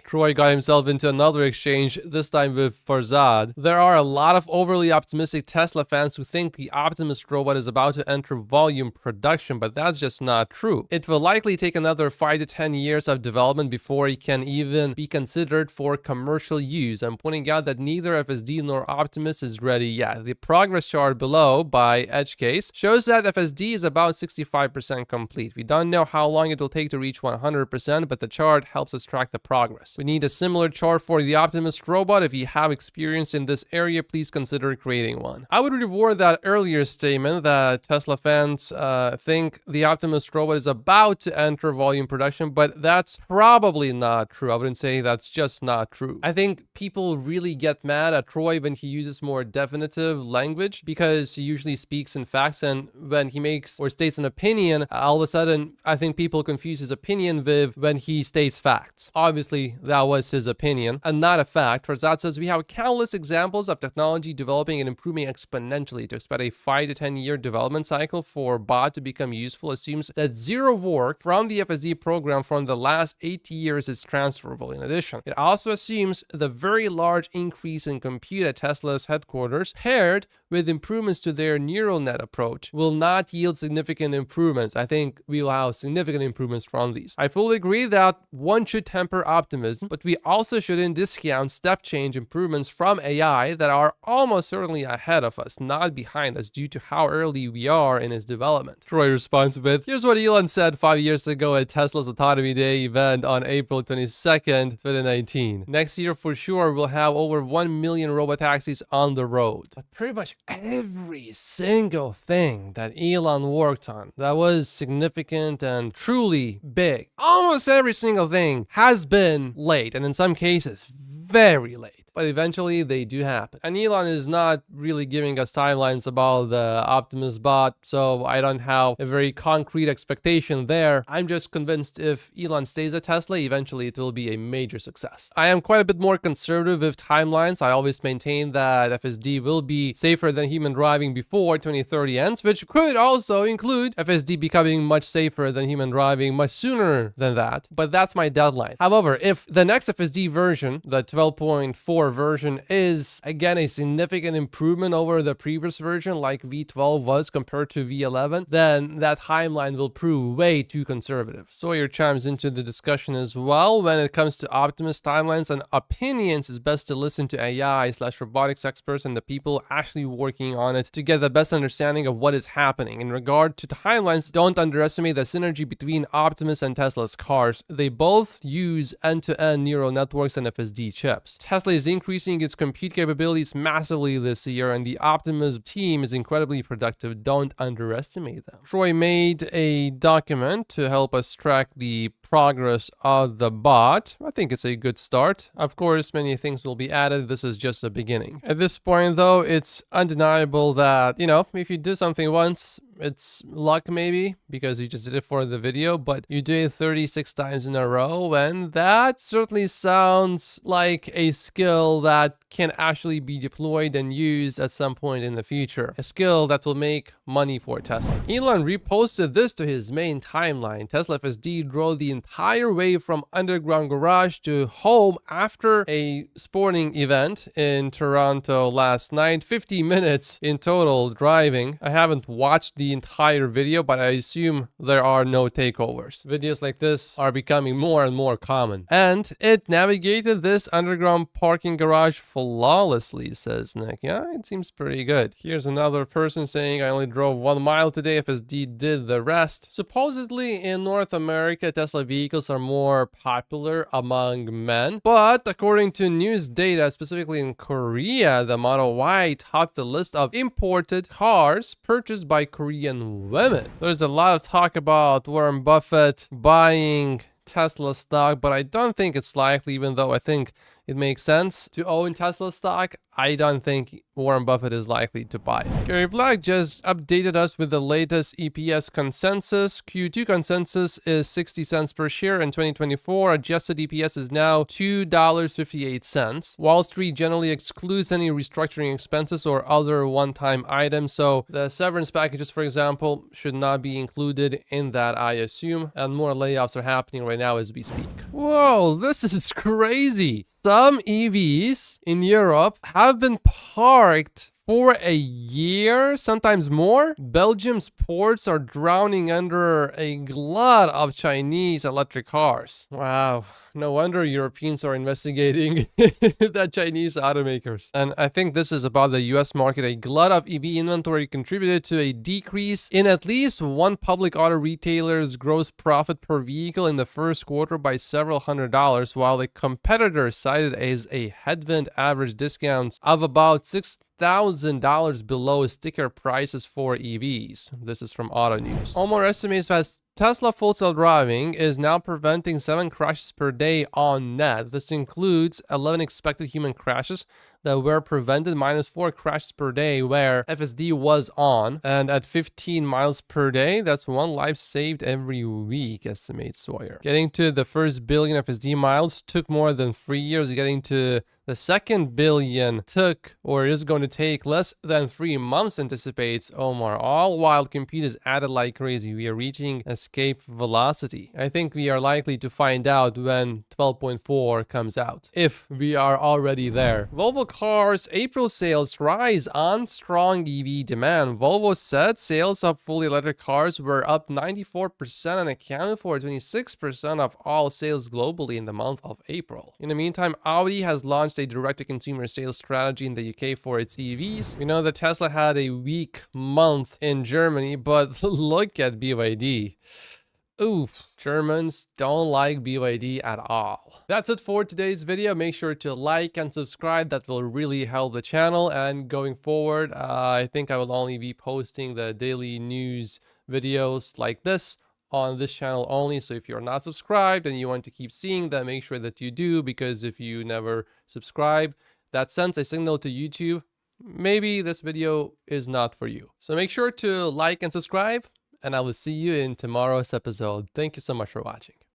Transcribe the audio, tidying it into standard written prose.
Troy got himself into another exchange, this time with Farzad. There are a lot of overly optimistic Tesla fans who think the Optimus robot is about to enter volume production, but that's just not true. It will likely take another 5 to 10 years of development before it can even be considered for commercial use. I'm pointing out that neither FSD nor Optimus is ready yet. The progress chart below by EdgeCase shows that FSD is about 65% complete. We don't know how long it will take to reach 100%, but the chart helps us track the progress. We need a similar chart for the Optimus robot. If you have experience in this area, please consider creating one. I would reward that earlier statement that Tesla fans think the Optimus robot is about to enter volume production, but that's probably not true. I wouldn't say that's just not true. I think people really get mad at Troy when he uses more definitive language because he usually speaks in facts, and when he makes or states an opinion, all of a sudden I think people confuse his opinion with when he states facts. Obviously that was his opinion and not a fact. Farzad says we have countless examples of technology developing and improving exponentially. To expect a 5 to 10 year development cycle for bot to become useful assumes that zero work from the FSD program from the last 8 years is transferable. In addition, it also assumes the very large increase in compute at Tesla's headquarters paired with improvements to their neural net approach will not yield significant improvements. I think we will have significant improvements from these. I fully agree that one should temper optimism, but we also shouldn't discount step change improvements from AI that are almost certainly ahead of us, not behind us, due to how early we are in its development. Troy responds with, here's what Elon said 5 years ago at Tesla's Autonomy Day event on April 22nd, 2019. Next year for sure we'll have over 1 million robotaxis on the road. But pretty much every single thing that Elon worked on that was significant and truly big, almost every single thing has been late, and in some cases very late. But eventually they do happen. And Elon is not really giving us timelines about the Optimus bot, so I don't have a very concrete expectation there. I'm just convinced if Elon stays at Tesla, eventually it will be a major success. I am quite a bit more conservative with timelines. I always maintain that FSD will be safer than human driving before 2030 ends, which could also include FSD becoming much safer than human driving much sooner than that. But that's my deadline. However, if the next FSD version, the 12.4 version, is again a significant improvement over the previous version like V12 was compared to V11, then that timeline will prove way too conservative. Sawyer chimes into the discussion as well. When it comes to Optimus timelines and opinions, it's best to listen to AI/robotics experts and the people actually working on it to get the best understanding of what is happening. In regard to timelines, don't underestimate the synergy between Optimus and Tesla's cars. They both use end-to-end neural networks and FSD chips. Tesla is increasing its compute capabilities massively this year, and the Optimus team is incredibly productive. Don't underestimate them. Troy made a document to help us track the progress of the bot. I think it's a good start. Of course, many things will be added. This is just the beginning. At this point, though, it's undeniable that, if you do something once, it's luck maybe because you just did it for the video, but you do it 36 times in a row, and that certainly sounds like a skill that can actually be deployed and used at some point in the future. A skill that will make money for Tesla. Elon reposted this to his main timeline. Tesla FSD drove the entire way from underground garage to home after a sporting event in Toronto last night. 50 minutes in total driving. I haven't watched the entire video, but I assume there are no takeovers. Videos like this are becoming more and more common. And it navigated this underground parking garage flawlessly, says Nick. Yeah, it seems pretty good. Here's another person saying, I only drove 1 mile today. FSD did the rest. Supposedly in North America, Tesla vehicles are more popular among men, but according to news data, specifically in Korea, the Model Y topped the list of imported cars purchased by Korean women. There's a lot of talk about Warren Buffett buying Tesla stock, but I don't think it's likely, even though I think it makes sense to own Tesla stock, I don't think Warren Buffett is likely to buy it. Gary Black just updated us with the latest EPS consensus. Q2 consensus is 60 cents per share in 2024. Adjusted EPS is now $2.58. Wall Street generally excludes any restructuring expenses or other one-time items, so the severance packages, for example, should not be included in that, I assume, and more layoffs are happening right now as we speak. Whoa, this is crazy. Some EVs in Europe have been parked for a year, sometimes more. Belgium's ports are drowning under a glut of Chinese electric cars. Wow, no wonder Europeans are investigating the Chinese automakers. And I think this is about the US market. A glut of EV inventory contributed to a decrease in at least one public auto retailer's gross profit per vehicle in the first quarter by several $100s, while a competitor cited as a headwind average discounts of about $6,000 below sticker prices for EVs. This is from Auto News. Omar estimates that Tesla full cell driving is now preventing 7 crashes per day on net. This includes 11 expected human crashes that were prevented, minus 4 crashes per day where FSD was on. And at 15 miles per day, that's 1 life saved every week, estimates Sawyer. Getting to the first billion FSD miles took more than 3 years. Getting to the second billion took, or is going to take, less than 3 months, anticipates Omar, all while compute is added like crazy. We are reaching escape velocity. I think we are likely to find out when 12.4 comes out, if we are already there. Volvo Cars April sales rise on strong EV demand. Volvo said sales of fully electric cars were up 94% and accounted for 26% of all sales globally in the month of April. In the meantime, Audi has launched a direct-to-consumer sales strategy in the UK for its EVs. We know that Tesla had a weak month in Germany, but look at BYD. Oof, Germans don't like BYD at all. That's it for today's video. Make sure to like and subscribe. That will really help the channel. And going forward, I think I will only be posting the daily news videos like this on this channel only. So if you're not subscribed and you want to keep seeing that, make sure that you do, because if you never subscribe, that sends a signal to YouTube. Maybe this video is not for you. So make sure to like and subscribe, and I will see you in tomorrow's episode. Thank you so much for watching.